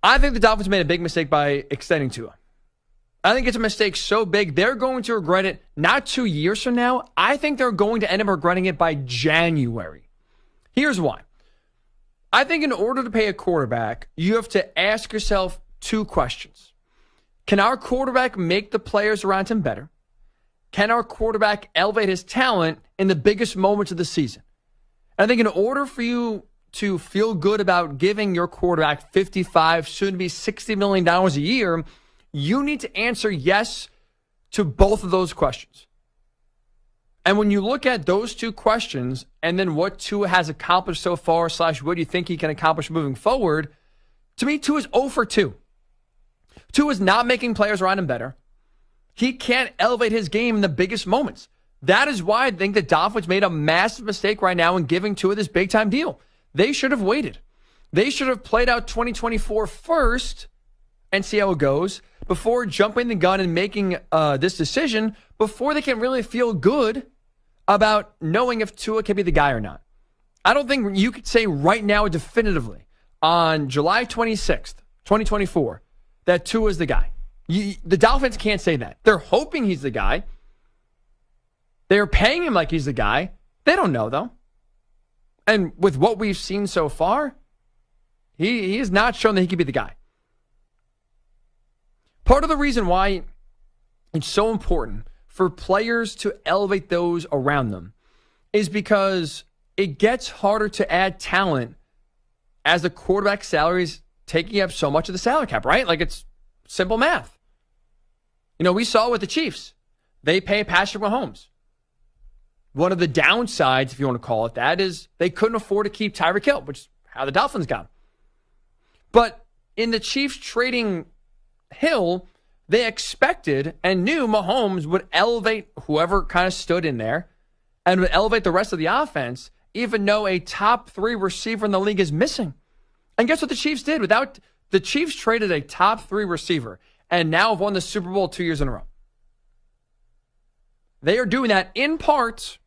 I think the Dolphins made a big mistake by extending Tua. I think it's a mistake so big, they're going to regret it not 2 years from now. I think they're going to end up regretting it by January. Here's why. I think in order to pay a quarterback, you have to ask yourself 2 questions. Can our quarterback make the players around him better? Can our quarterback elevate his talent in the biggest moments of the season? And I think in order for you to feel good about giving your quarterback $55, soon to be $60 million a year, you need to answer yes to both of those questions. And when you look at those 2 questions and then what Tua has accomplished so far / what do you think he can accomplish moving forward, to me, Tua is 0 for 2. Tua is not making players around him better. He can't elevate his game in the biggest moments. That is why I think the Dolphins made a massive mistake right now in giving Tua this big-time deal. They should have waited. They should have played out 2024 first and see how it goes before jumping the gun and making this decision before they can really feel good about knowing if Tua can be the guy or not. I don't think you could say right now definitively on July 26th, 2024, that Tua is the guy. The Dolphins can't say that. They're hoping he's the guy. They're paying him like he's the guy. They don't know, though. And with what we've seen so far, he has not shown that he could be the guy. Part of the reason why it's so important for players to elevate those around them is because it gets harder to add talent as the quarterback salary is taking up so much of the salary cap, right? Like, it's simple math. You know, we saw with the Chiefs. They pay Patrick Mahomes. One of the downsides, if you want to call it that, is they couldn't afford to keep Tyreek Hill, which is how the Dolphins got him. But in the Chiefs trading Hill, they expected and knew Mahomes would elevate whoever kind of stood in there and would elevate the rest of the offense, even though a top 3 receiver in the league is missing. And guess what the Chiefs did? The Chiefs traded a top 3 receiver and now have won the Super Bowl 2 years in a row. They are doing that in part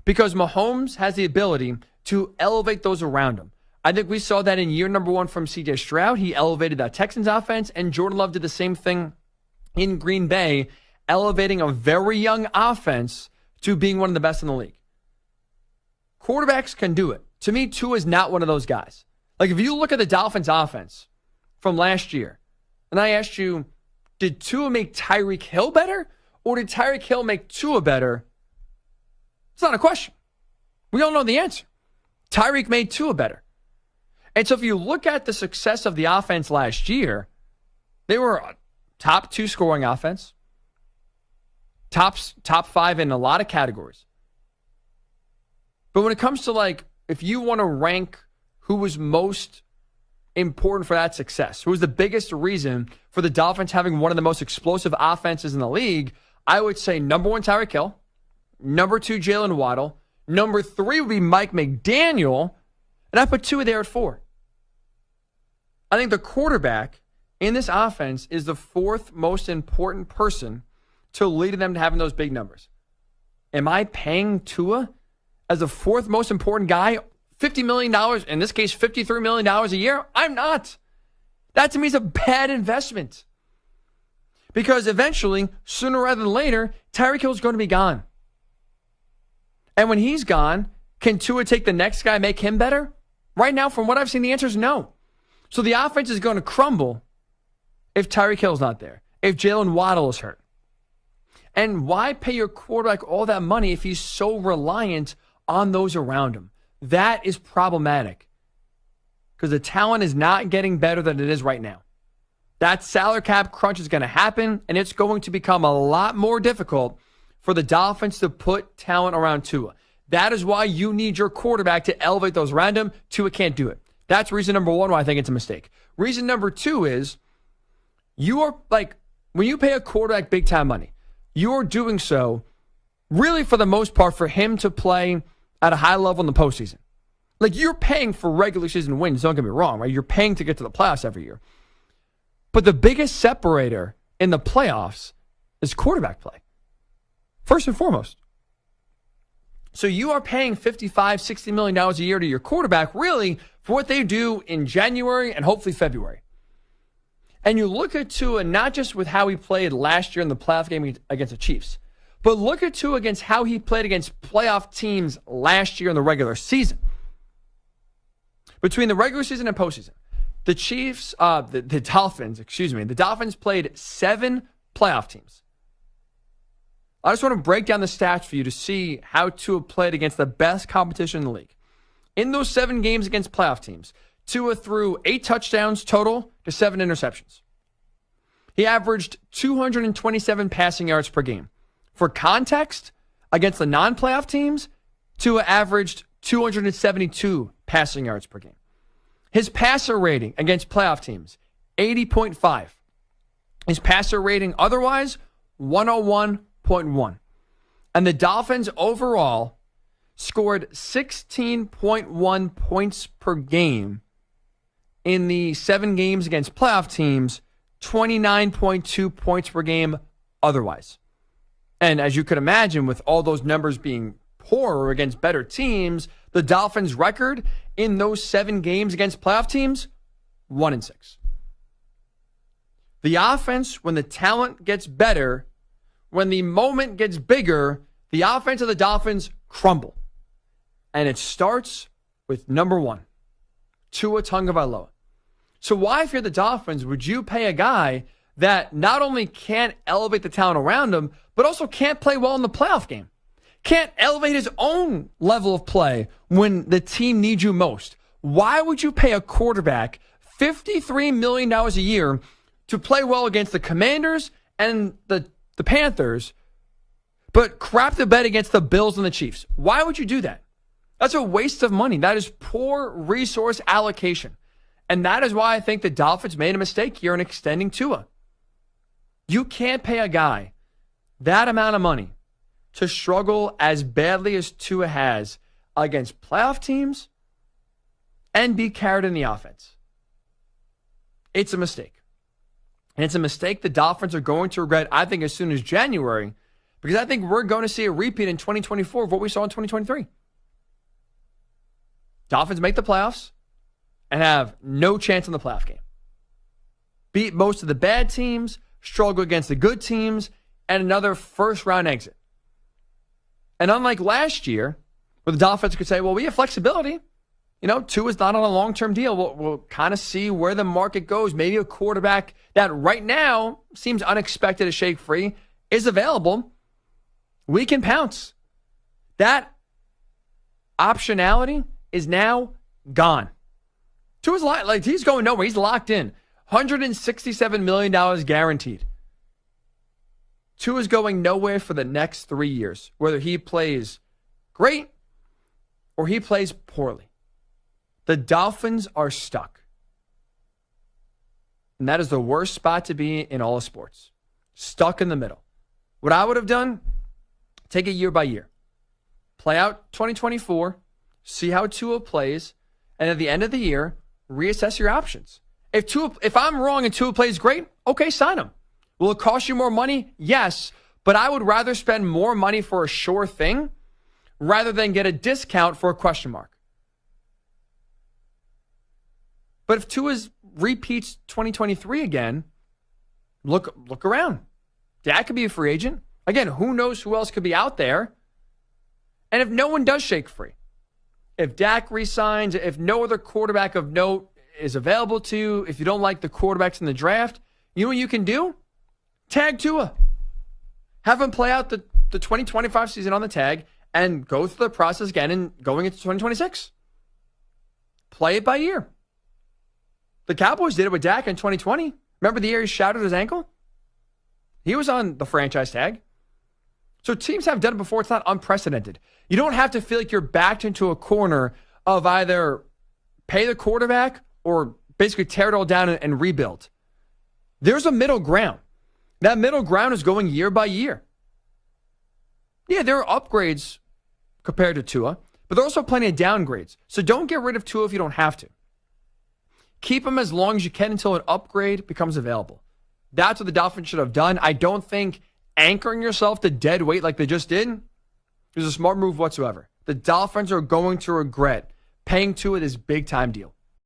because Mahomes has the ability to elevate those around him. I think we saw that in year number 1 from C.J. Stroud. He elevated that Texans offense, and Jordan Love did the same thing in Green Bay, elevating a very young offense to being one of the best in the league. Quarterbacks can do it. To me, Tua is not one of those guys. Like, if you look at the Dolphins offense from last year, and I asked you, did Tua make Tyreek Hill better, or did Tyreek Hill make Tua better? It's not a question. We all know the answer. Tyreek made Tua better. And so if you look at the success of the offense last year, they were a top 2 scoring offense, top 5 in a lot of categories. But when it comes to, like, if you want to rank who was most important for that success, who was the biggest reason for the Dolphins having one of the most explosive offenses in the league, I would say number 1, Tyreek Hill, number 2, Jalen Waddle, number 3 would be Mike McDaniel, and I put Tua there at 4. I think the quarterback in this offense is the 4th most important person to lead them to having those big numbers. Am I paying Tua as the 4th most important guy $50 million, in this case $53 million a year? I'm not. That to me is a bad investment. Because eventually, sooner rather than later, Tyreek Hill is going to be gone. And when he's gone, can Tua take the next guy, make him better? Right now, from what I've seen, the answer is no. So the offense is going to crumble if Tyreek Hill's not there, if Jalen Waddle is hurt. And why pay your quarterback all that money if he's so reliant on those around him? That is problematic because the talent is not getting better than it is right now. That salary cap crunch is going to happen, and it's going to become a lot more difficult for the Dolphins to put talent around Tua. That is why you need your quarterback to elevate those around him. Tua can't do it. That's reason number 1 why I think it's a mistake. Reason number 2 is you are like, when you pay a quarterback big time money, you are doing so really for the most part for him to play at a high level in the postseason. Like, you're paying for regular season wins, don't get me wrong, right? You're paying to get to the playoffs every year. But the biggest separator in the playoffs is quarterback play. First and foremost. So you are paying $55, $60 million a year to your quarterback, really, for what they do in January and hopefully February. And you look at Tua not just with how he played last year in the playoff game against the Chiefs, but look at Tua against how he played against playoff teams last year in the regular season. Between the regular season and postseason, the Dolphins played 7 playoff teams. I just want to break down the stats for you to see how Tua played against the best competition in the league. In those 7 games against playoff teams, Tua threw 8 touchdowns total to 7 interceptions. He averaged 227 passing yards per game. For context, against the non-playoff teams, Tua averaged 272 passing yards per game. His passer rating against playoff teams, 80.5. His passer rating otherwise, 101.1. And the Dolphins overall scored 16.1 points per game in the 7 games against playoff teams, 29.2 points per game otherwise. And as you could imagine, with all those numbers being poorer against better teams, the Dolphins' record in those 7 games against playoff teams, 1-6. The offense, when the talent gets better, when the moment gets bigger, the offense of the Dolphins crumble. And it starts with number 1, Tua Tagovailoa. So why, if you're the Dolphins, would you pay a guy that not only can't elevate the talent around him, but also can't play well in the playoff game? Can't elevate his own level of play when the team needs you most? Why would you pay a quarterback $53 million a year to play well against the Commanders and the Panthers, but crap the bed against the Bills and the Chiefs? Why would you do that? That's a waste of money. That is poor resource allocation. And that is why I think the Dolphins made a mistake here in extending Tua. You can't pay a guy that amount of money to struggle as badly as Tua has against playoff teams and be carried in the offense. It's a mistake. And it's a mistake the Dolphins are going to regret, I think, as soon as January, because I think we're going to see a repeat in 2024 of what we saw in 2023. Dolphins make the playoffs and have no chance in the playoff game. Beat most of the bad teams, struggle against the good teams, and another first-round exit. And unlike last year, where the Dolphins could say, well, we have flexibility. You know, Tua's not on a long-term deal. We'll kind of see where the market goes. Maybe a quarterback that right now seems unexpected to shake free is available. We can pounce. That optionality is now gone. Tua's like he's going nowhere. He's locked in. $167 million guaranteed. Tua's going nowhere for the next 3 years, whether he plays great or he plays poorly. The Dolphins are stuck. And that is the worst spot to be in all of sports. Stuck in the middle. What I would have done, take it year by year. Play out 2024, see how Tua plays, and at the end of the year, reassess your options. If I'm wrong and Tua plays great, okay, sign him. Will it cost you more money? Yes, but I would rather spend more money for a sure thing rather than get a discount for a question mark. But if Tua repeats 2023 again, look around. Dak could be a free agent. Again, who knows who else could be out there? And if no one does shake free, if Dak resigns, if no other quarterback of note is available to you, if you don't like the quarterbacks in the draft, you know what you can do? Tag Tua. Have him play out the 2025 season on the tag and go through the process again and going into 2026. Play it by year. The Cowboys did it with Dak in 2020. Remember the year he shattered his ankle? He was on the franchise tag. So teams have done it before. It's not unprecedented. You don't have to feel like you're backed into a corner of either pay the quarterback or basically tear it all down and rebuild. There's a middle ground. That middle ground is going year by year. Yeah, there are upgrades compared to Tua, but there are also plenty of downgrades. So don't get rid of Tua if you don't have to. Keep him as long as you can until an upgrade becomes available. That's what the Dolphins should have done. I don't think anchoring yourself to dead weight like they just did is a smart move whatsoever. The Dolphins are going to regret paying Tua this big-time deal.